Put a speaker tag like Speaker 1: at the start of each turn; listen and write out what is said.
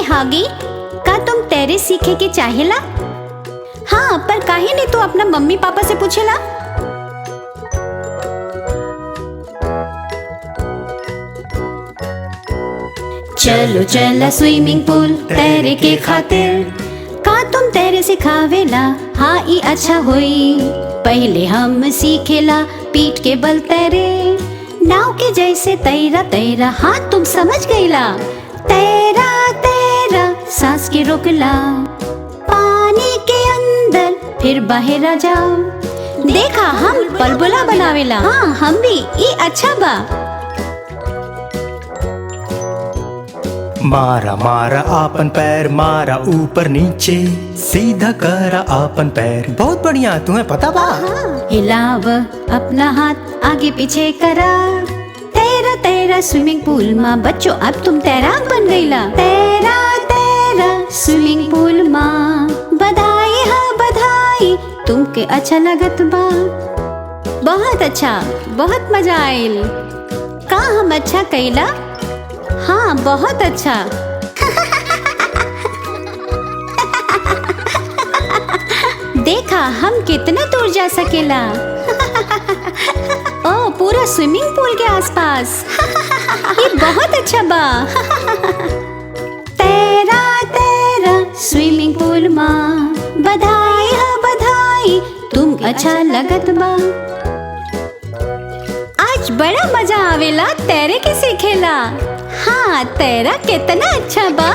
Speaker 1: हागी, का तुम तैरे सीखे के चाहेला? हाँ, पर काहे नहीं तू अपना मम्मी पापा से पूछेला? चलो चला स्विमिंग पूल तैरे के खातिर, का तुम तैरे सिखावेला? हाँ ई अच्छा होई। पहले हम सीखेला पीठ के बल तैरे, नाव के जैसे तैरा तैरा। हाँ तुम समझ गईला। तैरा तैरा सांस के रोकला, पानी के अंदर फिर बाहर आ जाओ। देखा हम बुलबुला बनावेला। हाँ हम भी, ये अच्छा बा।
Speaker 2: मारा मारा आपन पैर, मारा ऊपर नीचे, सीधा करा आपन पैर। बहुत बढ़िया, तुम्हें पता बा?
Speaker 1: हिलाव अपना हाथ आगे पीछे करा। तैरा तैरा स्विमिंग पूल में बच्चों, अब तुम तैराक बन गईला। तैरा तैरा स्विमिंग पूल में, बधाई हाँ बधाई, तुमके अच्छा लगत बा? बहुत अच्छा, बहुत मजा आयल। का हम अच्छा कईला? हाँ बहुत अच्छा। देखा हम कितना दूर जा सकेला। ओ पूरा स्विमिंग पूल के आसपास। ये बहुत अच्छा बा। तैरा तैरा स्विमिंग पूल में, बधाई हाँ बधाई, तुम अच्छा लगत बा। आज बड़ा मजा आवेला तैरे के सीखेला। हाँ तैरा कितना अच्छा बा।